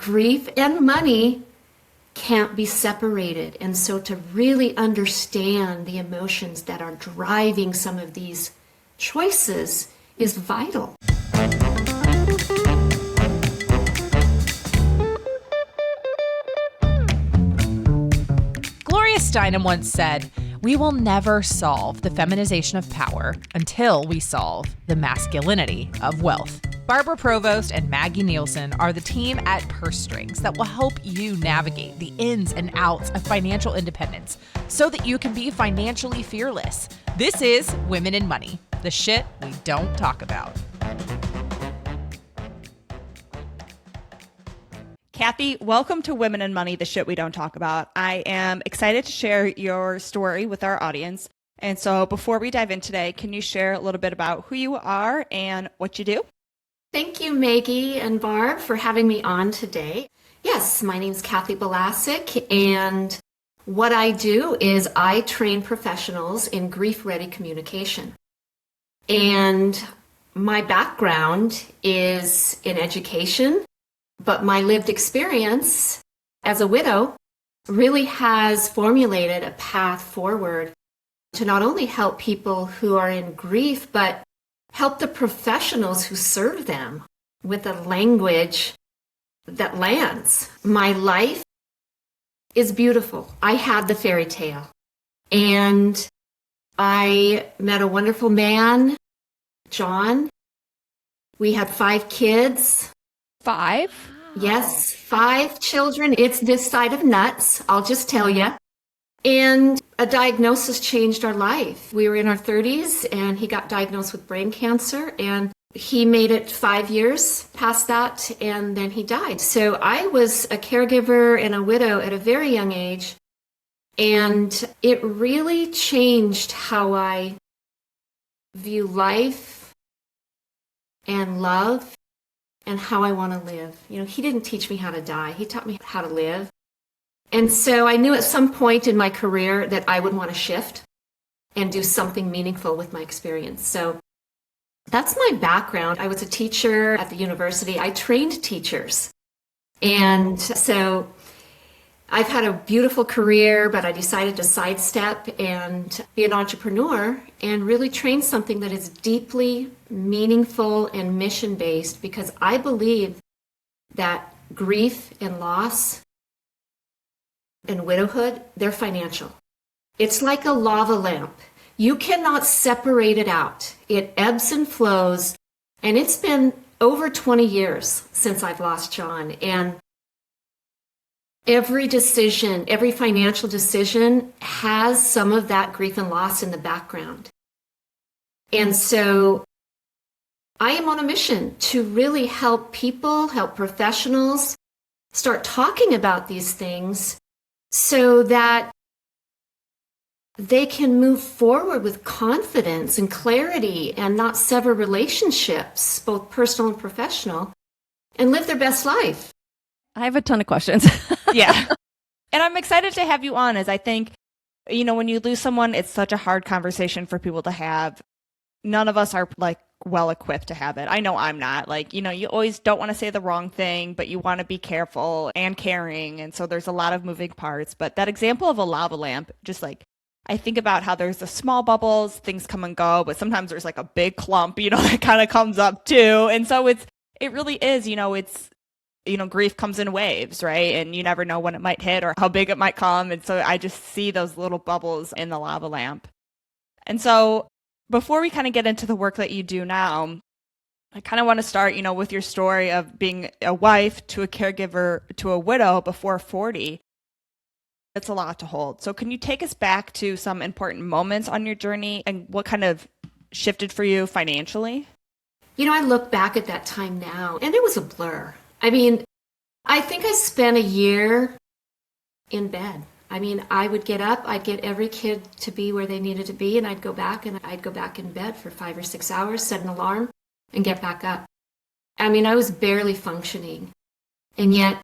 grief and money can't be separated. And so to really understand the emotions that are driving some of these choices is vital. Gloria Steinem once said, "We will never solve the feminization of power until we solve the masculinity of wealth." Barbara Provost and Maggie Nielsen are the team at Purse Strings that will help you navigate the ins and outs of financial independence so that you can be financially fearless. This is Women in Money, the shit we don't talk about. Kathi, welcome to Women in Money, the shit we don't talk about. I am excited to share your story with our audience. And so before we dive in today, can you share a little bit about who you are and what you do? Thank you, Maggie and Barb, for having me on today. Yes, my name is Kathi Balasek, and what I do is I train professionals in grief-ready communication. And my background is in education, but my lived experience as a widow really has formulated a path forward to not only help people who are in grief, but help the professionals who serve them with a language that lands. My life is beautiful. I had the fairy tale. And I met a wonderful man, John. We had 5 kids. 5? Yes, 5 children. It's this side of nuts, I'll just tell you. And a diagnosis changed our life. We were in our 30s and he got diagnosed with brain cancer, and he made it 5 years past that, and then he died. So I was a caregiver and a widow at a very young age, and it really changed how I view life and love and how I want to live. You know, he didn't teach me how to die. He taught me how to live. And so I knew at some point in my career that I would want to shift and do something meaningful with my experience. So that's my background. I was a teacher at the university. I trained teachers. And so I've had a beautiful career, but I decided to sidestep and be an entrepreneur and really train something that is deeply meaningful and mission-based, because I believe that grief and loss and widowhood, they're financial. It's like a lava lamp. You cannot separate it out. It ebbs and flows. And it's been over 20 years since I've lost John. And every decision, every financial decision has some of that grief and loss in the background. And so I am on a mission to really help people, help professionals start talking about these things so that they can move forward with confidence and clarity and not sever relationships, both personal and professional, and live their best life. I have a ton of questions. Yeah. And I'm excited to have you on, as I think, you know, when you lose someone, it's such a hard conversation for people to have. None of us are like well equipped to have it. I know I'm not. Like, you know, you always don't want to say the wrong thing, but you want to be careful and caring. And so there's a lot of moving parts. But that example of a lava lamp, just like, I think about how there's the small bubbles, things come and go, but sometimes there's like a big clump, you know, that kind of comes up too. And so it really is, you know, grief comes in waves, right? And you never know when it might hit or how big it might come. And so I just see those little bubbles in the lava lamp. And so before we kind of get into the work that you do now, I kind of want to start, you know, with your story of being a wife to a caregiver to a widow before 40. It's a lot to hold. So can you take us back to some important moments on your journey and what kind of shifted for you financially? You know, I look back at that time now, and it was a blur. I mean, I think I spent a year in bed. I mean, I would get up, I'd get every kid to be where they needed to be, and I'd go back in bed for 5 or 6 hours, set an alarm, and get back up. I mean, I was barely functioning. And yet,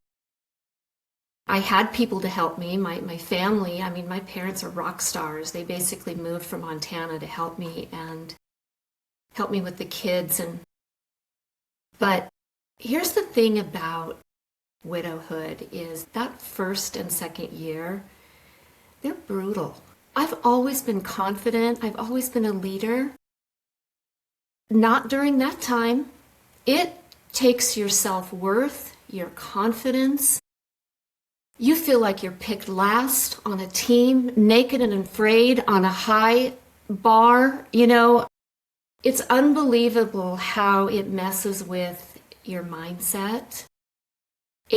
I had people to help me, my family. I mean, my parents are rock stars. They basically moved from Montana to help me and help me with the kids. But here's the thing about widowhood is that first and second year, they're brutal. I've always been confident. I've always been a leader. Not during that time. It takes your self-worth, your confidence. You feel like you're picked last on a team, naked and afraid on a high bar. It's unbelievable how it messes with your mindset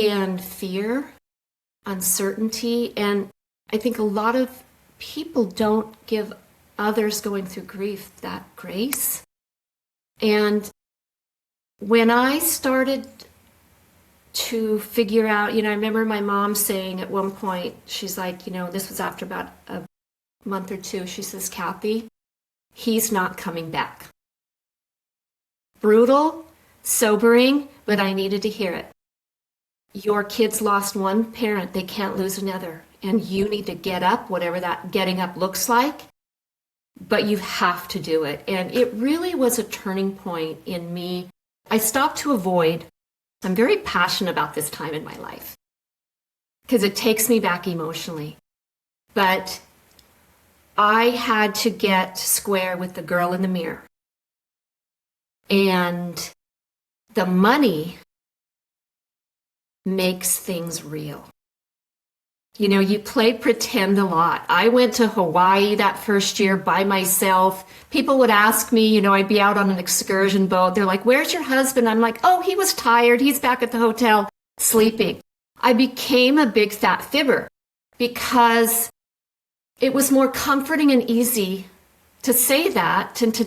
and fear, uncertainty. And I think a lot of people don't give others going through grief that grace. And when I started to figure out, I remember my mom saying at one point, she's like, this was after about a month or two, she says, Kathi, he's not coming back. Brutal, sobering, but I needed to hear it. Your kids lost one parent, they can't lose another. And you need to get up, whatever that getting up looks like, but you have to do it. And it really was a turning point in me. I stopped to avoid. I'm very passionate about this time in my life because it takes me back emotionally. But I had to get square with the girl in the mirror. And the money makes things real. You play pretend a lot. I went to Hawaii that first year by myself. People would ask me, I'd be out on an excursion boat. They're like, where's your husband? I'm like, oh, he was tired. He's back at the hotel sleeping. I became a big fat fibber because it was more comforting and easy to say that and to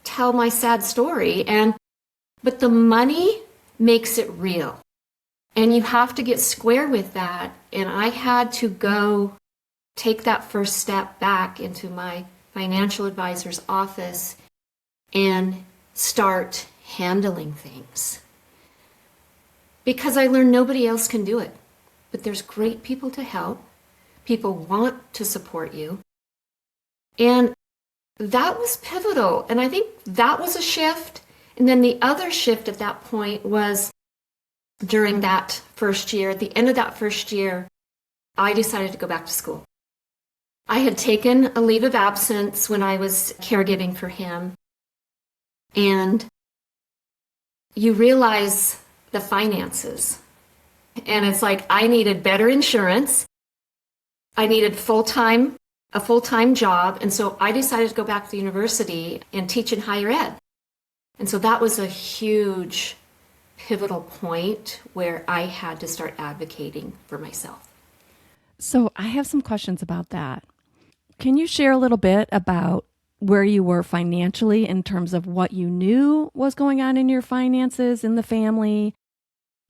tell my sad story. But the money makes it real. And you have to get square with that. And I had to go take that first step back into my financial advisor's office and start handling things. Because I learned nobody else can do it. But there's great people to help. People want to support you. And that was pivotal. And I think that was a shift. And then the other shift at that point was during that first year, at the end of that first year, I decided to go back to school. I had taken a leave of absence when I was caregiving for him. And you realize the finances. And it's like I needed better insurance. I needed a full-time job. And so I decided to go back to the university and teach in higher ed. And so that was a huge pivotal point where I had to start advocating for myself. So I have some questions about that. Can you share a little bit about where you were financially in terms of what you knew was going on in your finances in the family,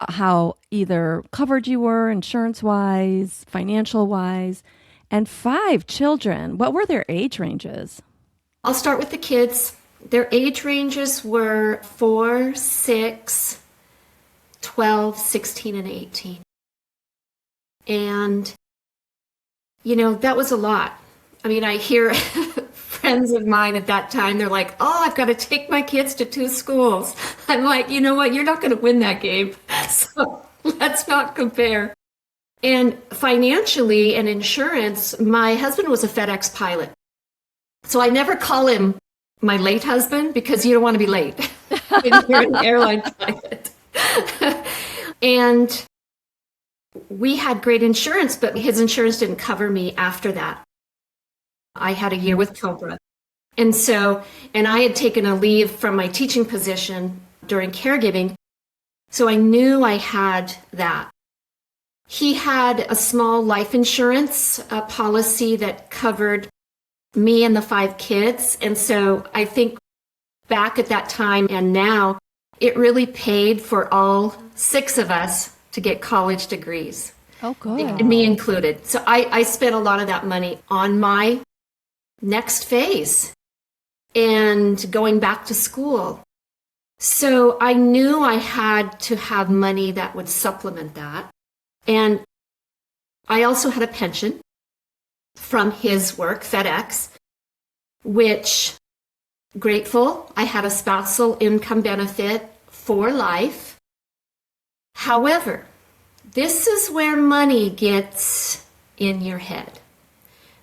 how either covered you were insurance-wise, financial-wise, and 5 children? What were their age ranges? I'll start with the kids. Their age ranges were 4, 6, 12, 16, and 18. And, that was a lot. I mean, I hear friends of mine at that time, they're like, oh, I've got to take my kids to 2 schools. I'm like, you know what? You're not going to win that game. So let's not compare. And financially and insurance, my husband was a FedEx pilot. So I never call him my late husband because you don't want to be late when you're an airline pilot. And we had great insurance, but his insurance didn't cover me after that. I had a year with Cobra. And I had taken a leave from my teaching position during caregiving. So I knew I had that. He had a small life insurance policy that covered me and the 5 kids. And so I think back at that time and now, it really paid for all 6 of us to get college degrees. Oh, good. Me included. So I spent a lot of that money on my next phase and going back to school. So I knew I had to have money that would supplement that. And I also had a pension from his work, FedEx, which, grateful, I had a spousal income benefit for life. However, This is where money gets in your head,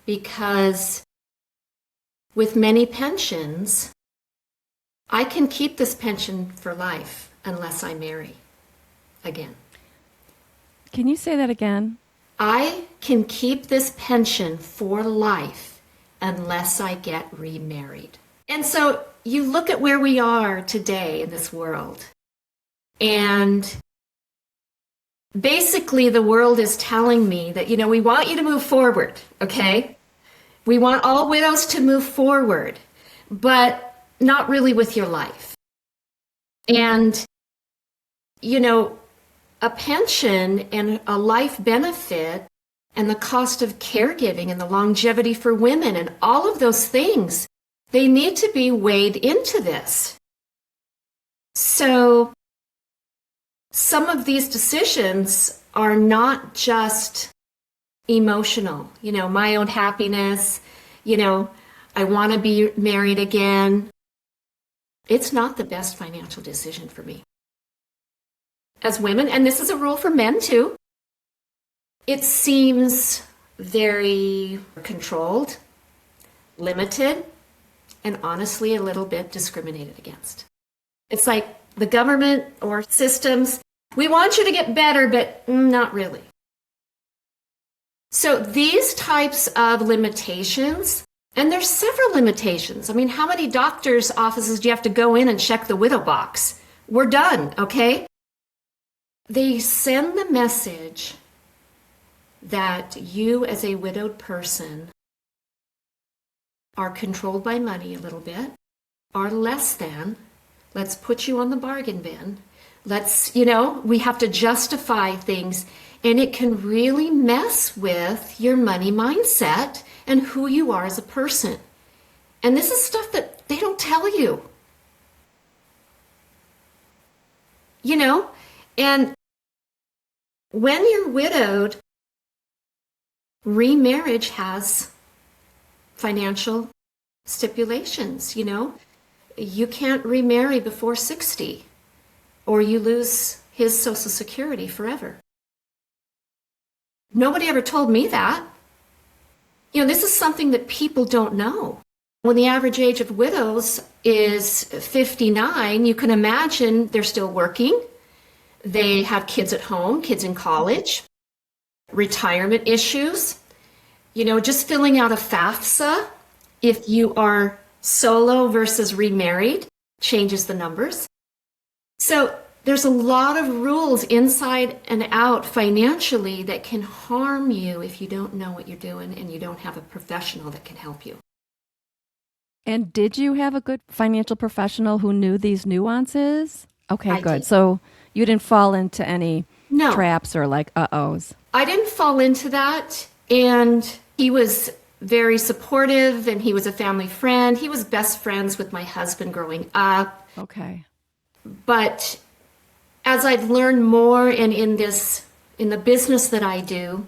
because with many pensions, I can keep this pension for life unless I marry again. Can you say that again? I can keep this pension for life unless I get remarried. And so you look at where we are today in this world, and basically the world is telling me that, we want you to move forward, okay? We want all widows to move forward, but not really with your life. And, a pension and a life benefit and the cost of caregiving and the longevity for women and all of those things, they need to be weighed into this. So some of these decisions are not just emotional, my own happiness, I want to be married again. It's not the best financial decision for me. As women, and this is a rule for men too, it seems very controlled, limited, and honestly a little bit discriminated against. It's like the government or systems, we want you to get better, but not really. So these types of limitations, and there's several limitations. I mean, how many doctor's offices do you have to go in and check the widow box? We're done, okay? They send the message that you as a widowed person are controlled by money a little bit, are less than. Let's put you on the bargain bin. We have to justify things, and it can really mess with your money mindset and who you are as a person. And this is stuff that they don't tell you. And when you're widowed, remarriage has financial stipulations, You can't remarry before 60, or you lose his Social Security forever. Nobody ever told me that. This is something that people don't know. When the average age of widows is 59, you can imagine they're still working. They have kids at home, kids in college, retirement issues. Just filling out a FAFSA, if you are solo versus remarried, changes the numbers. So there's a lot of rules inside and out financially that can harm you if you don't know what you're doing and you don't have a professional that can help you. And did you have a good financial professional who knew these nuances? Okay, I good. did. So you didn't fall into any No. traps or like uh-ohs. I didn't fall into that, and he was very supportive, and he was a family friend. He was best friends with my husband growing up. Okay. But as I've learned more and in the business that I do,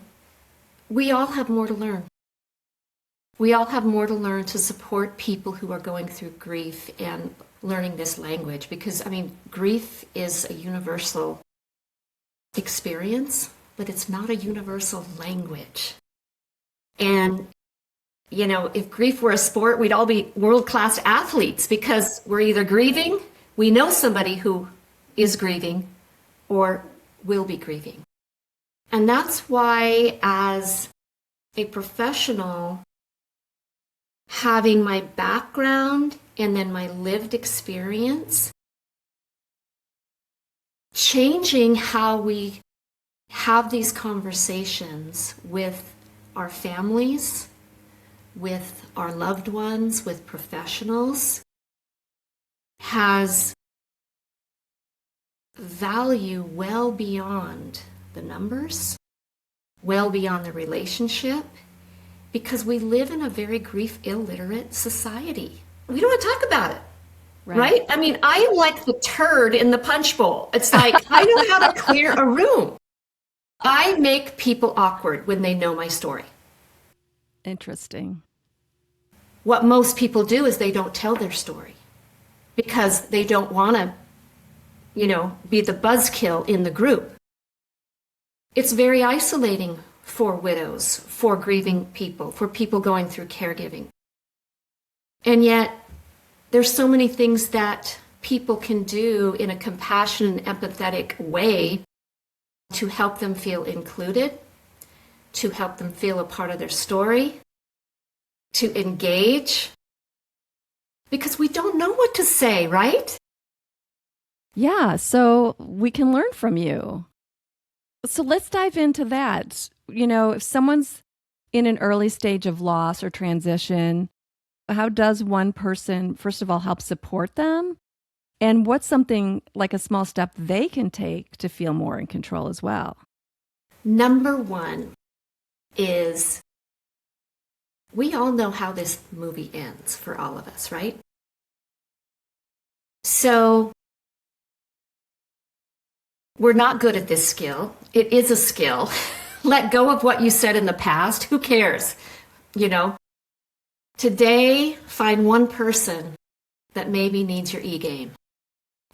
we all have more to learn. We all have more to learn to support people who are going through grief and learning this language, because grief is a universal experience, but it's not a universal language. And if grief were a sport, we'd all be world-class athletes, because we're either grieving, we know somebody who is grieving, or will be grieving. And that's why, as a professional, having my background and then my lived experience, changing how we have these conversations with our families, with our loved ones, with professionals, has value well beyond the numbers, well beyond the relationship, because we live in a very grief illiterate society. We don't want to talk about it, right? I am like the turd in the punch bowl. It's like, I know how to clear a room. I make people awkward when they know my story. Interesting. What most people do is they don't tell their story because they don't want to, be the buzzkill in the group. It's very isolating for widows, for grieving people, for people going through caregiving. And yet, there's so many things that people can do in a compassionate and empathetic way to help them feel included, to help them feel a part of their story, to engage. Because we don't know what to say, right? Yeah, so we can learn from you. So let's dive into that. If someone's in an early stage of loss or transition, how does one person, first of all, help support them? And what's something like a small step they can take to feel more in control as well? Number one is we all know how this movie ends for all of us, right? So we're not good at this skill. It is a skill. Let go of what you said in the past. Who cares? Today, find one person that maybe needs your e-game.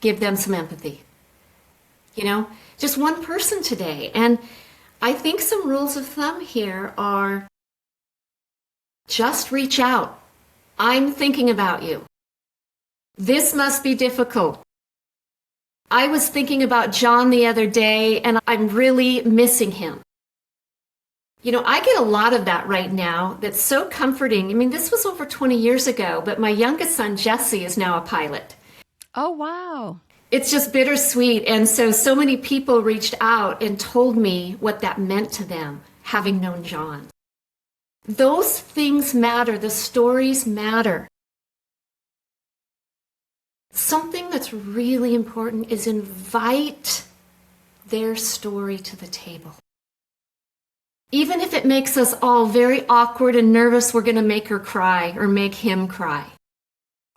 Give them some empathy. Just one person today. And I think some rules of thumb here are just reach out. I'm thinking about you. This must be difficult. I was thinking about John the other day, and I'm really missing him. I get a lot of that right now that's so comforting. I mean, this was over 20 years ago, but my youngest son, Jesse, is now a pilot. Oh, wow. It's just bittersweet. And so many people reached out and told me what that meant to them, having known John. Those things matter. The stories matter. Something that's really important is invite their story to the table. Even if it makes us all very awkward and nervous, we're going to make her cry or make him cry.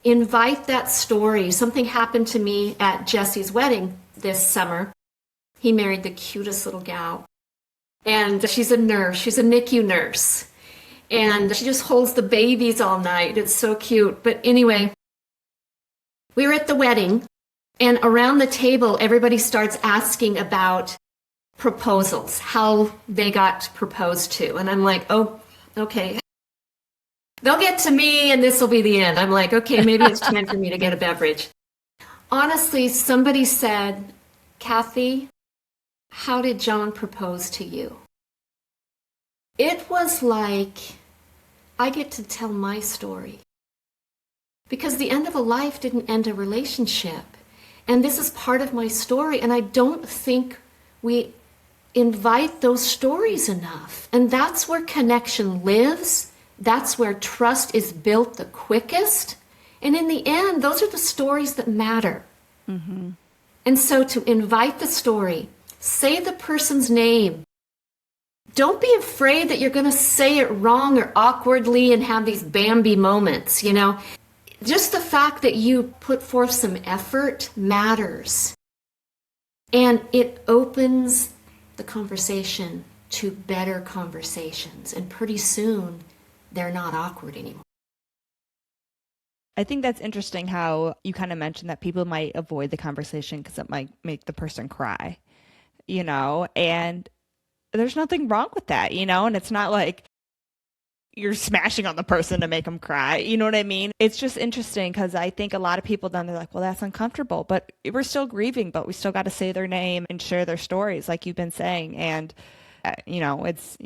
Invite that story. Something happened to me at Jesse's wedding this summer. He married the cutest little gal. And she's a nurse. She's a NICU nurse. And she just holds the babies all night. It's so cute. But anyway, we were at the wedding, and around the table, everybody starts asking about proposals, how they got proposed to. And I'm like, oh, okay. They'll get to me, and this will be the end. I'm like, okay, maybe it's time for me to get a beverage. Honestly, somebody said, Kathi, how did John propose to you? It was like I get to tell my story. Because the end of a life didn't end a relationship. And this is part of my story. And I don't think we invite those stories enough. And that's where connection lives. That's where trust is built the quickest. And in the end, those are the stories that matter. Mm-hmm. And so to invite the story, say the person's name. Don't be afraid that you're going to say it wrong or awkwardly and have these Bambi moments, Just the fact that you put forth some effort matters. And it opens the conversation to better conversations. And pretty soon, they're not awkward anymore. I think that's interesting how you kind of mentioned that people might avoid the conversation because it might make the person cry, and there's nothing wrong with that, and it's not like you're smashing on the person to make them cry. You know what I mean? It's just interesting because I think a lot of people then they're like, well, that's uncomfortable, but we're still grieving, but we still got to say their name and share their stories like you've been saying. And, it's,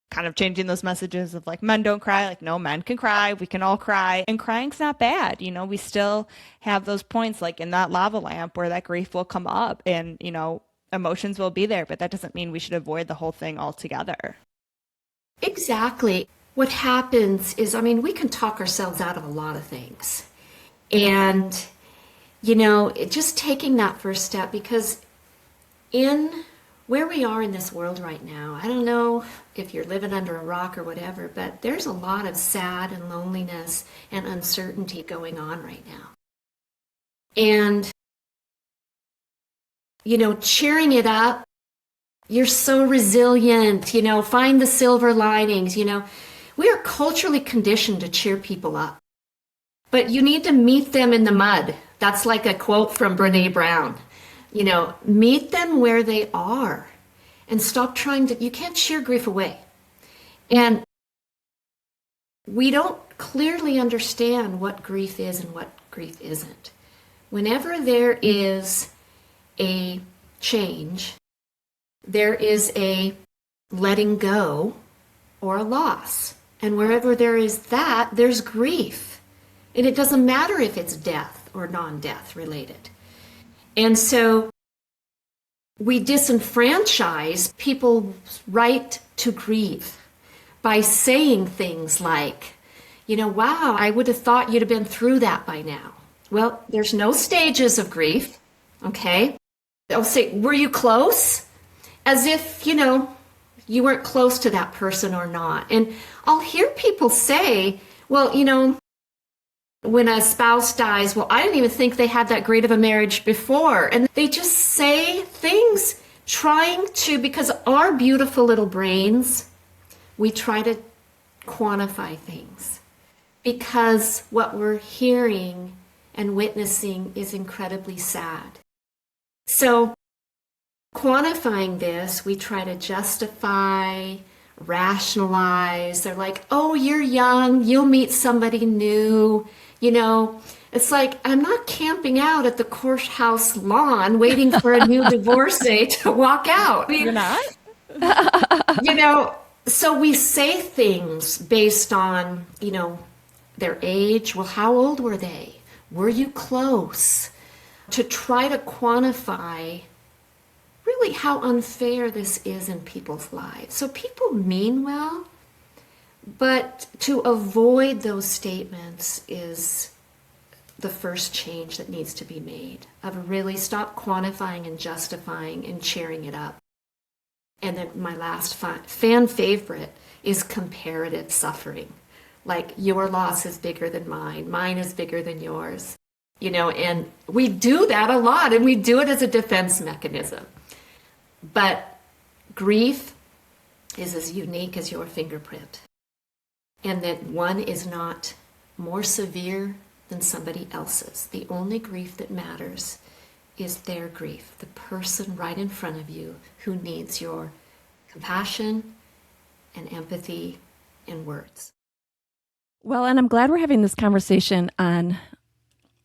kind of changing those messages of like, men don't cry. Like, no, men can cry. We can all cry. And crying's not bad. We still have those points like in that lava lamp where that grief will come up and, emotions will be there, but that doesn't mean we should avoid the whole thing altogether. Exactly. What happens is, we can talk ourselves out of a lot of things. And, just taking that first step, because in where we are in this world right now, I don't know if you're living under a rock or whatever, but there's a lot of sad and loneliness and uncertainty going on right now. And, cheering it up, you're so resilient, find the silver linings, We are culturally conditioned to cheer people up. But you need to meet them in the mud. That's like a quote from Brene Brown. Meet them where they are and stop trying to, you can't shear grief away. And we don't clearly understand what grief is and what grief isn't. Whenever there is a change, there is a letting go or a loss. And wherever there is that, there's grief. And it doesn't matter if it's death or non-death related. And so we disenfranchise people's right to grieve by saying things like, wow, I would have thought you'd have been through that by now. Well, there's no stages of grief, okay? They'll say, were you close? As if, you weren't close to that person or not. And I'll hear people say, well, when a spouse dies, well, I didn't even think they had that great of a marriage before. And they just say things trying to, because our beautiful little brains, we try to quantify things because what we're hearing and witnessing is incredibly sad. So quantifying this, we try to justify, rationalize. They're like, oh, you're young, you'll meet somebody new. It's like, I'm not camping out at the courthouse lawn waiting for a new divorcee to walk out. You're not? So we say things based on, their age. Well, how old were they? Were you close? To try to quantify really how unfair this is in people's lives. So people mean well, but to avoid those statements is the first change that needs to be made, of really stop quantifying and justifying and cheering it up. And then my last fan favorite is comparative suffering. Like, your loss is bigger than mine is bigger than yours. And we do that a lot, and we do it as a defense mechanism. But grief is as unique as your fingerprint. And that one is not more severe than somebody else's. The only grief that matters is their grief, the person right in front of you who needs your compassion and empathy and words. Well, and I'm glad we're having this conversation on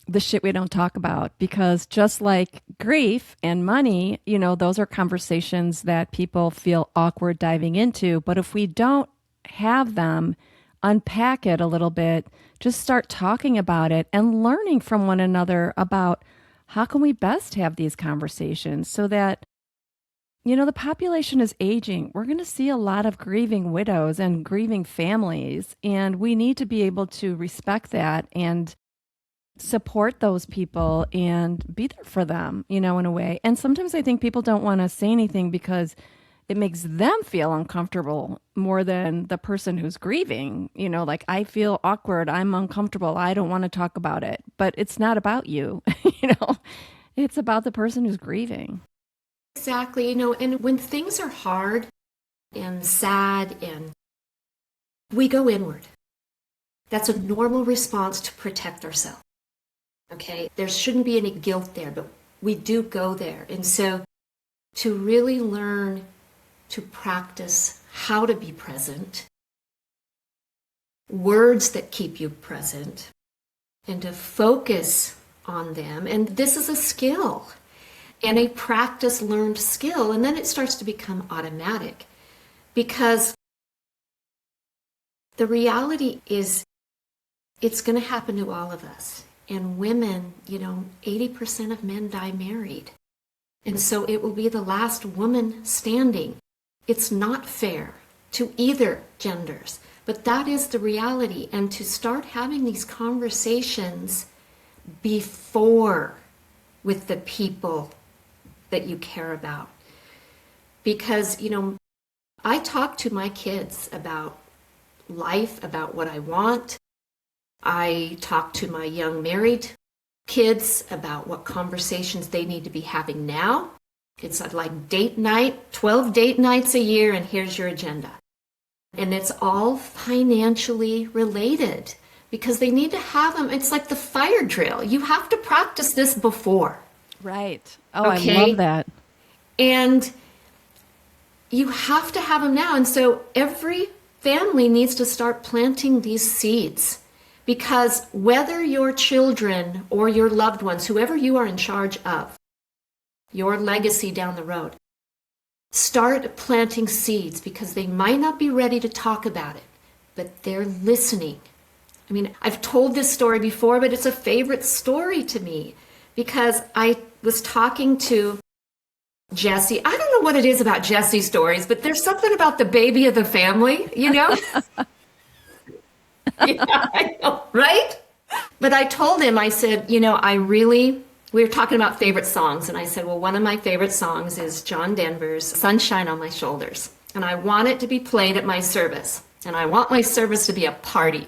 the shit we don't talk about, because just like grief and money, those are conversations that people feel awkward diving into. But if we don't have them, unpack it a little bit, just start talking about it and learning from one another about how can we best have these conversations so that, the population is aging. We're going to see a lot of grieving widows and grieving families, and we need to be able to respect that and support those people and be there for them, in a way. And sometimes I think people don't want to say anything because it makes them feel uncomfortable more than the person who's grieving. Like, I feel awkward, I'm uncomfortable, I don't want to talk about it. But it's not about you, it's about the person who's grieving. Exactly, and when things are hard and sad, and we go inward. That's a normal response to protect ourselves. Okay, there shouldn't be any guilt there, but we do go there. And so to really learn to practice how to be present, words that keep you present, and to focus on them. And this is a skill and a practice learned skill. And then it starts to become automatic, because the reality is it's going to happen to all of us. And women, 80% of men die married. And so it will be the last woman standing. It's not fair to either genders, but that is the reality. And to start having these conversations before with the people that you care about. Because, I talk to my kids about life, about what I want. I talk to my young married kids about what conversations they need to be having now. It's like date night, 12 date nights a year, and here's your agenda. And it's all financially related because they need to have them. It's like the fire drill. You have to practice this before. Right. Oh, Okay? I love that. And you have to have them now. And so every family needs to start planting these seeds, because whether your children or your loved ones, whoever you are in charge of, your legacy down the road, start planting seeds, because they might not be ready to talk about it, but they're listening. I mean, I've told this story before, but it's a favorite story to me, because I was talking to Jesse. I don't know what it is about Jesse stories, but there's something about the baby of the family, you know? Yeah, I know, right? But I told him, I said, we were talking about favorite songs, and I said, well, one of my favorite songs is John Denver's Sunshine on My Shoulders, and I want it to be played at my service, and I want my service to be a party.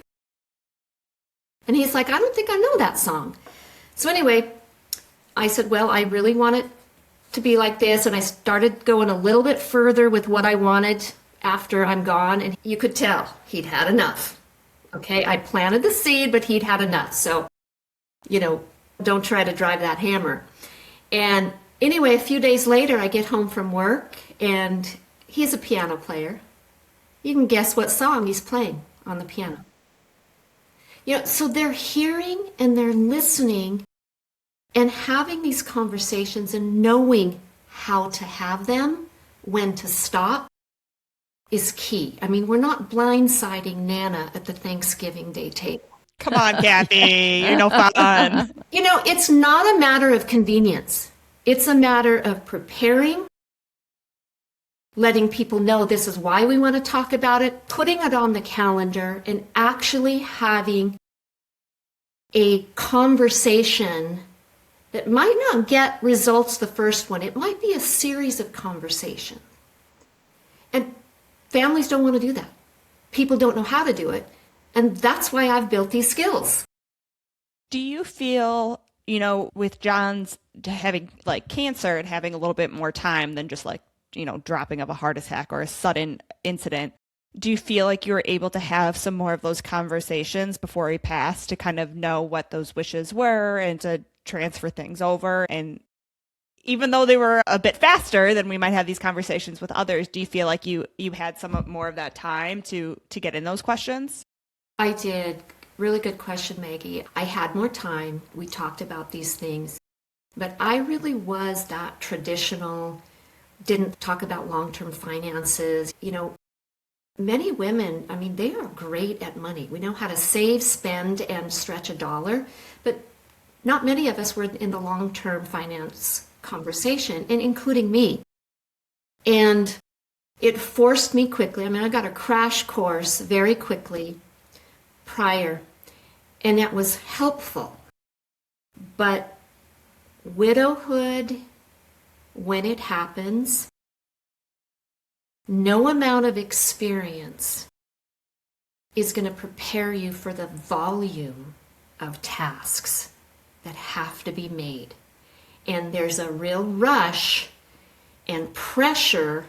And he's like, I don't think I know that song. So anyway, I said, well, I really want it to be like this, and I started going a little bit further with what I wanted after I'm gone, and you could tell he'd had enough. Okay, I planted the seed, but he'd had enough. So, don't try to drive that hammer. And anyway, a few days later, I get home from work, and he's a piano player. You can guess what song he's playing on the piano. So they're hearing and they're listening and having these conversations and knowing how to have them, when to stop, is key. I mean, we're not blindsiding Nana at the Thanksgiving Day table. Come on, Kathi, you're no fun. It's not a matter of convenience. It's a matter of preparing, letting people know this is why we want to talk about it, putting it on the calendar, and actually having a conversation that might not get results the first one. It might be a series of conversations. And families don't want to do that. People don't know how to do it. And that's why I've built these skills. Do you feel, with John's having cancer and having a little bit more time than just dropping of a heart attack or a sudden incident, do you feel like you were able to have some more of those conversations before he passed to kind of know what those wishes were and to transfer things over? And even though they were a bit faster than we might have these conversations with others, do you feel like you had some more of that time to get in those questions? I did. Really good question, Maggie. I had more time. We talked about these things, but I really was that traditional, didn't talk about long-term finances. Many women, they are great at money. We know how to save, spend, and stretch a dollar, but not many of us were in the long-term finance conversation, and including me. And it forced me quickly. I got a crash course very quickly prior, and that was helpful. But widowhood, when it happens, no amount of experience is going to prepare you for the volume of tasks that have to be made. And there's a real rush and pressure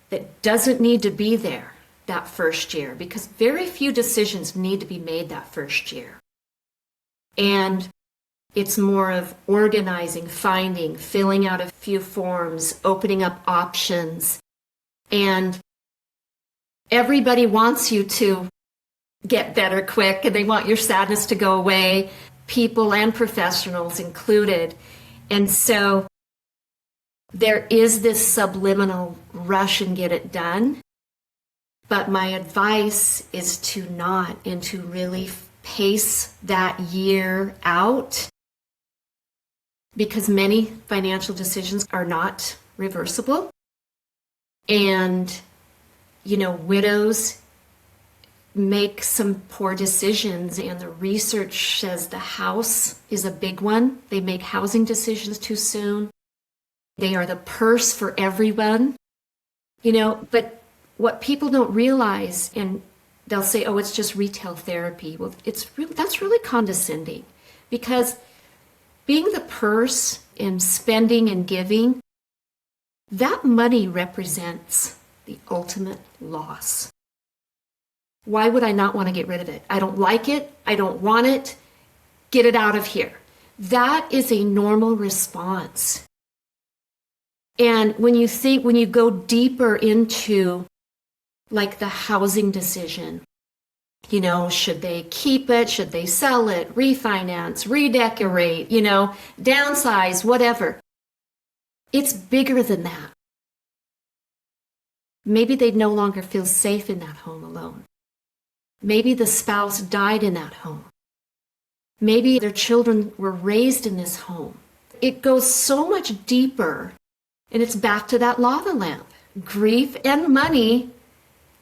that doesn't need to be there that first year, because very few decisions need to be made that first year. And it's more of organizing, finding, filling out a few forms, opening up options. And everybody wants you to get better quick, and they want your sadness to go away, people and professionals included. And so there is this subliminal rush and get it done. But my advice is to not, and to really pace that year out, because many financial decisions are not reversible. And, widows make some poor decisions, and the research says the house is a big one. They make housing decisions too soon. They are the purse for everyone, but what people don't realize, and they'll say, oh, it's just retail therapy. Well, that's really condescending, because being the purse and spending and giving, that money represents the ultimate loss. Why would I not want to get rid of it? I don't like it. I don't want it. Get it out of here. That is a normal response. And when you go deeper into like the housing decision, should they keep it? Should they sell it? Refinance, redecorate, downsize, whatever. It's bigger than that. Maybe they'd no longer feel safe in that home alone. Maybe the spouse died in that home. Maybe their children were raised in this home. It goes so much deeper, and it's back to that lava lamp. Grief and money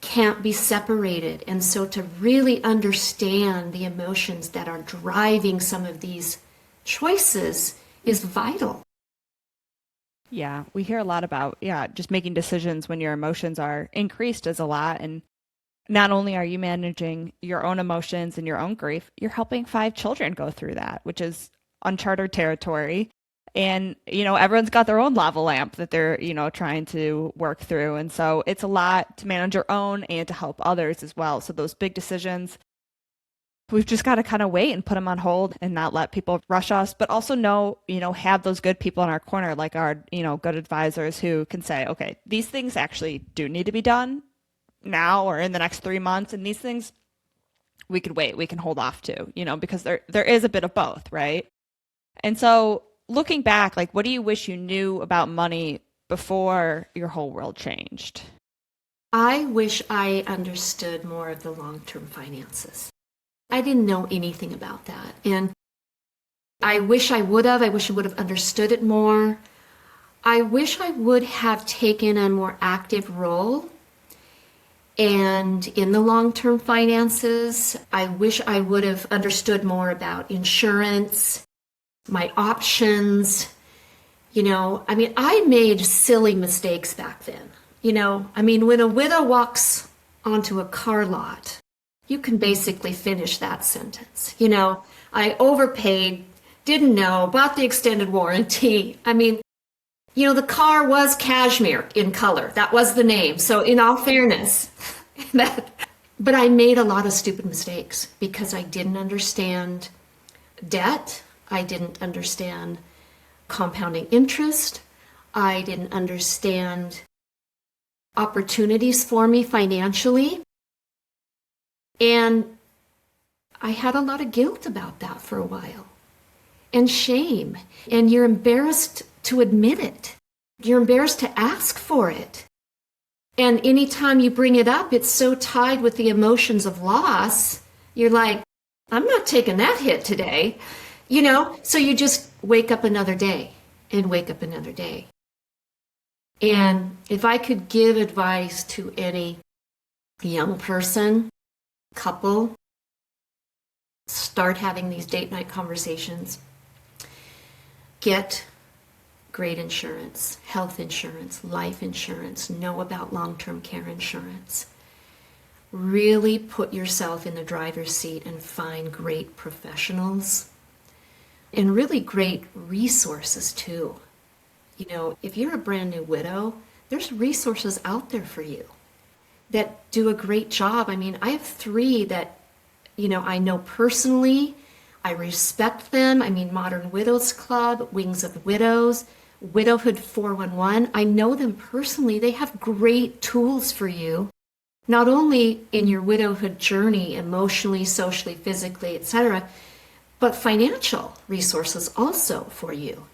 can't be separated. And so to really understand the emotions that are driving some of these choices is vital. Yeah, we hear a lot about, just making decisions when your emotions are increased is a lot. And not only are you managing your own emotions and your own grief, you're helping 5 children go through that, which is uncharted territory. And, everyone's got their own lava lamp that they're, trying to work through. And so it's a lot to manage your own and to help others as well. So those big decisions, we've just got to kind of wait and put them on hold and not let people rush us, but also have those good people in our corner, like our, good advisors who can say, okay, these things actually do need to be done now or in the next 3 months. And these things we could wait, we can hold off to, because there is a bit of both, right? And so looking back, like, what do you wish you knew about money before your whole world changed? I wish I understood more of the long-term finances. I didn't know anything about that. And I wish I would have. I wish I would have understood it more. I wish I would have taken a more active role. And in the long-term finances, I wish I would have understood more about insurance, my options. I made silly mistakes back then. When a widow walks onto a car lot, you can basically finish that sentence. I overpaid, didn't know, bought the extended warranty. The car was cashmere in color. That was the name. So in all fairness, but I made a lot of stupid mistakes because I didn't understand debt. I didn't understand compounding interest. I didn't understand opportunities for me financially. And I had a lot of guilt about that for a while, and shame. And you're embarrassed to admit it. You're embarrassed to ask for it. And anytime you bring it up, it's so tied with the emotions of loss. You're like, I'm not taking that hit today. So you just wake up another day and wake up another day. And if I could give advice to any young person, couple, start having these date night conversations. Get great insurance, health insurance, life insurance, know about long-term care insurance. Really put yourself in the driver's seat and find great professionals and really great resources too. If you're a brand new widow, there's resources out there for you that do a great job. I have 3 that, I know personally. I respect them. Modern Widows Club, Wings of Widows, Widowhood 411. I know them personally. They have great tools for you, not only in your widowhood journey, emotionally, socially, physically, etc., but financial resources also for you.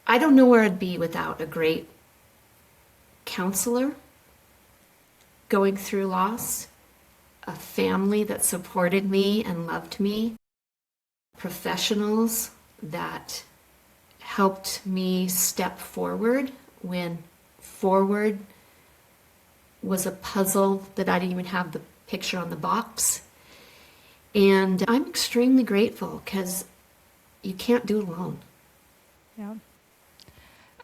I don't know where I'd be without a great counselor going through loss, a family that supported me and loved me, professionals that helped me step forward when forward was a puzzle that I didn't even have the picture on the box. And I'm extremely grateful because you can't do it alone. Yeah.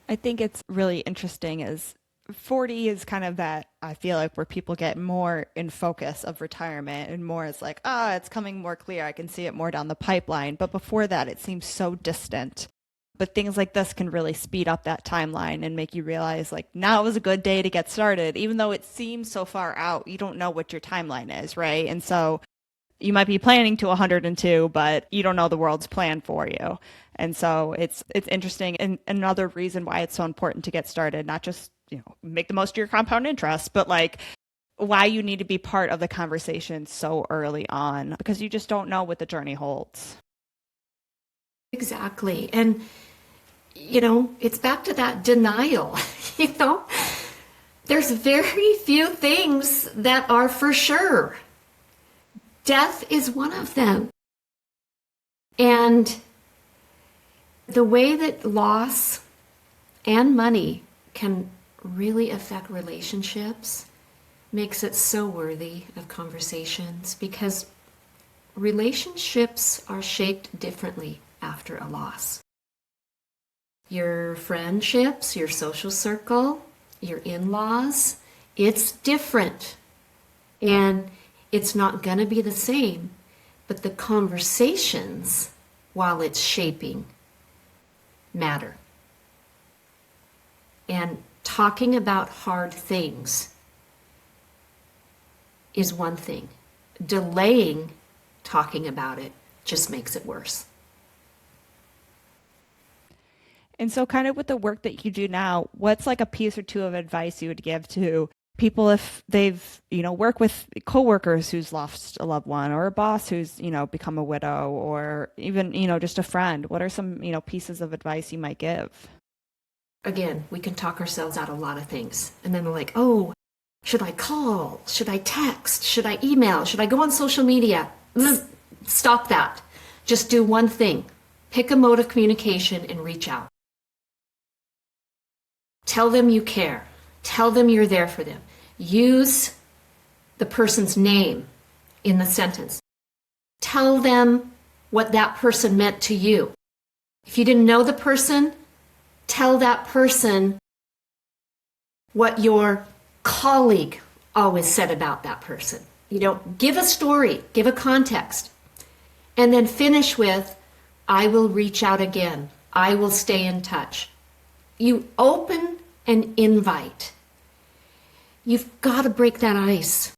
I think it's really interesting is 40 is kind of that, I feel like, where people get more in focus of retirement and more is like, it's coming more clear. I can see it more down the pipeline. But before that, it seems so distant. But things like this can really speed up that timeline and make you realize, like, now is a good day to get started. Even though it seems so far out, you don't know what your timeline is, right? And so You might be planning to 102, but you don't know the world's plan for you. And so it's interesting. And another reason why it's so important to get started, not just, make the most of your compound interest, but like why you need to be part of the conversation so early on, because you just don't know what the journey holds. Exactly. And, it's back to that denial, There's very few things that are for sure. Death is one of them. And the way that loss and money can really affect relationships makes it so worthy of conversations, because relationships are shaped differently after a loss. Your friendships, your social circle, your in-laws, it's different. And it's not going to be the same, but the conversations, while it's shaping, matter. And talking about hard things is one thing. Delaying talking about it just makes it worse. And so kind of with the work that you do now, what's like a piece or two of advice you would give to people if they've, work with coworkers who's lost a loved one, or a boss who's, become a widow, or even, just a friend? What are some, pieces of advice you might give? Again, we can talk ourselves out of a lot of things. And then we're like, oh, should I call? Should I text? Should I email? Should I go on social media? Stop that. Just do one thing. Pick a mode of communication and reach out. Tell them you care. Tell them you're there for them. Use the person's name in the sentence. Tell them what that person meant to you. If you didn't know the person, tell that person what your colleague always said about that person. Give a story, give a context, and then finish with, I will reach out again. I will stay in touch. You open an invite. You've got to break that ice.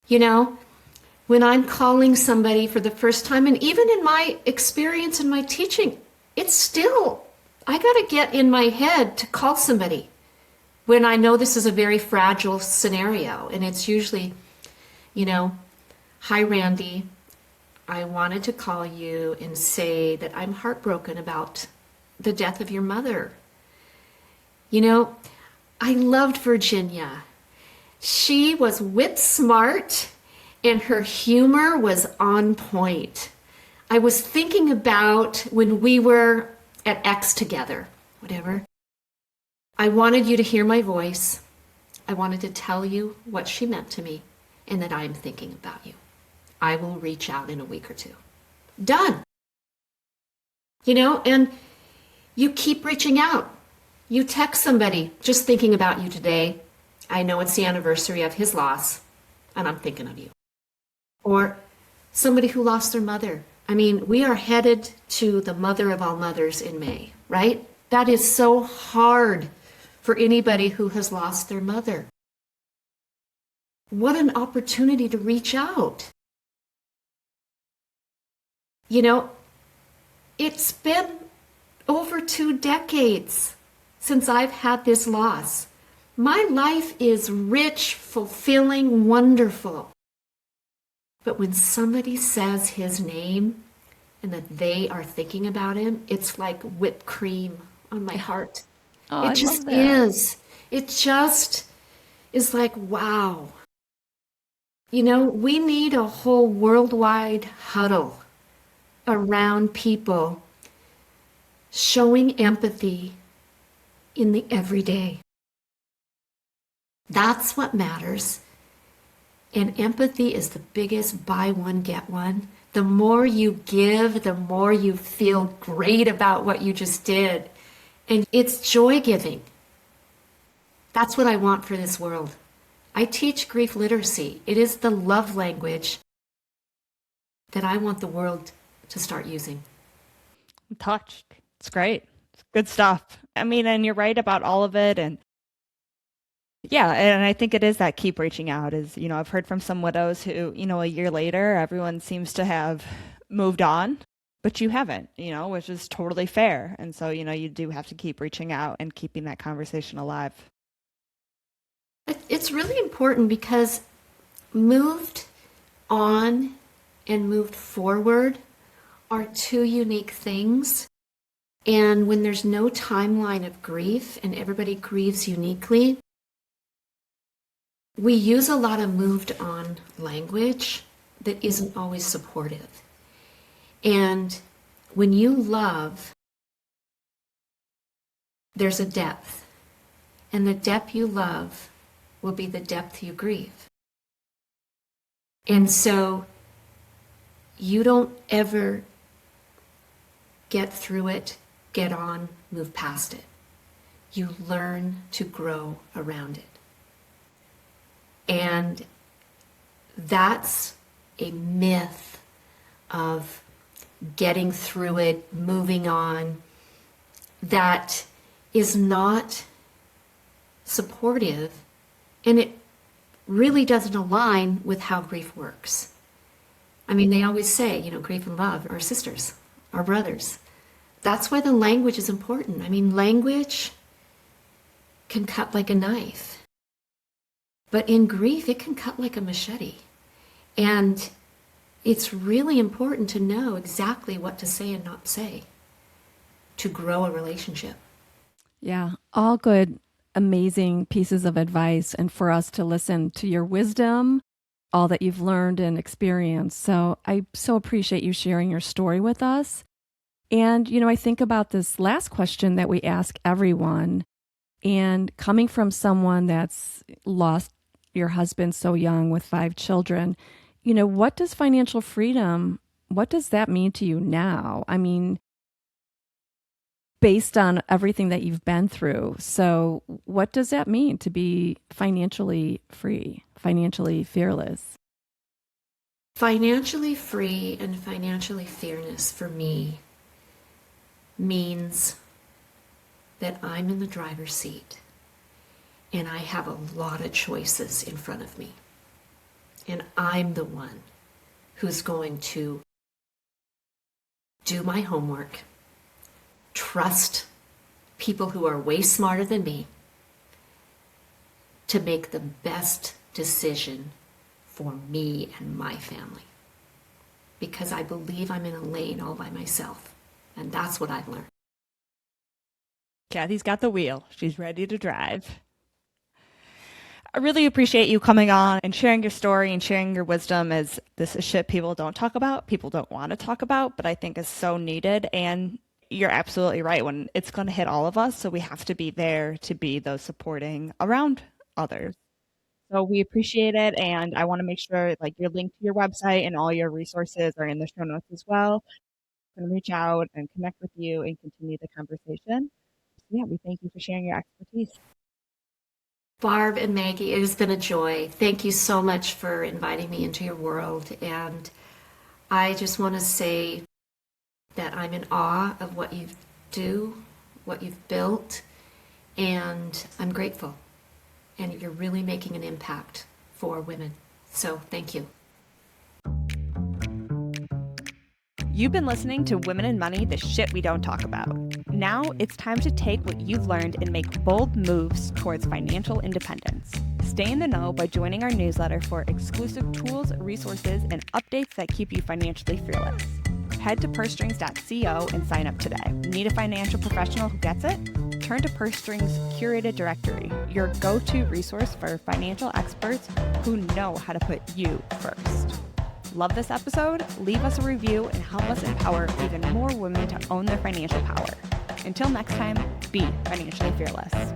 When I'm calling somebody for the first time, and even in my experience in my teaching, it's still, I got to get in my head to call somebody when I know this is a very fragile scenario. And it's usually, hi, Randy, I wanted to call you and say that I'm heartbroken about the death of your mother. I loved Virginia. She was wit smart and her humor was on point. I was thinking about when we were at X together, whatever. I wanted you to hear my voice. I wanted to tell you what she meant to me and that I'm thinking about you. I will reach out in a week or two. Done. And you keep reaching out. You text somebody, just thinking about you today. I know it's the anniversary of his loss, and I'm thinking of you. Or somebody who lost their mother. We are headed to the mother of all mothers in May, right? That is so hard for anybody who has lost their mother. What an opportunity to reach out. It's been over 2 decades since I've had this loss. My life is rich, fulfilling, wonderful. But when somebody says his name and that they are thinking about him, it's like whipped cream on my heart. Oh, It just is. It just is like, wow. We need a whole worldwide huddle around people showing empathy in the everyday. That's what matters. And empathy is the biggest buy one, get one. The more you give, the more you feel great about what you just did. And it's joy giving. That's what I want for this world. I teach grief literacy. It is the love language that I want the world to start using. I'm touched. It's great. It's good stuff. And you're right about all of it. And Yeah, and I think it is that keep reaching out is, I've heard from some widows who, a year later, everyone seems to have moved on, but you haven't, which is totally fair. And so, you do have to keep reaching out and keeping that conversation alive. It's really important because moved on and moved forward are two unique things. And when there's no timeline of grief and everybody grieves uniquely, we use a lot of moved on language that isn't always supportive. And when you love, there's a depth. And the depth you love will be the depth you grieve. And so you don't ever get through it, get on, move past it. You learn to grow around it. And that's a myth of getting through it, moving on, that is not supportive, and it really doesn't align with how grief works. I mean, they always say, grief and love are sisters, are brothers. That's why the language is important. I mean, language can cut like a knife. But in grief, it can cut like a machete. And it's really important to know exactly what to say and not say to grow a relationship. Yeah, all good, amazing pieces of advice, and for us to listen to your wisdom, all that you've learned and experienced. So I so appreciate you sharing your story with us. And, I think about this last question that we ask everyone, and coming from someone that's lost your husband so young with 5 children, what does financial freedom, what does that mean to you now? I mean, based on everything that you've been through. So what does that mean to be financially free, financially fearless? Financially free and financially fearless for me means that I'm in the driver's seat and I have a lot of choices in front of me. And I'm the one who's going to do my homework, trust people who are way smarter than me to make the best decision for me and my family. Because I believe I'm in a lane all by myself. And that's what I've learned. Kathy's got the wheel. She's ready to drive. I really appreciate you coming on and sharing your story and sharing your wisdom, as this is shit people don't talk about, people don't want to talk about, but I think is so needed. And you're absolutely right, when it's going to hit all of us, so we have to be there to be those supporting around others. So we appreciate it, and I want to make sure your link to your website and all your resources are in the show notes as well. I'm going to reach out and connect with you and continue the conversation. So yeah, we thank you for sharing your expertise. Barb and Maggie, it has been a joy. Thank you so much for inviting me into your world. And I just want to say that I'm in awe of what you do, what you've built, and I'm grateful. And you're really making an impact for women. So thank you. You've been listening to Women in Money, the shit we don't talk about. Now it's time to take what you've learned and make bold moves towards financial independence. Stay in the know by joining our newsletter for exclusive tools, resources, and updates that keep you financially fearless. Head to pursestrings.co and sign up today. Need a financial professional who gets it? Turn to PurseStrings' curated directory, your go-to resource for financial experts who know how to put you first. Love this episode? Leave us a review and help us empower even more women to own their financial power. Until next time, be financially fearless.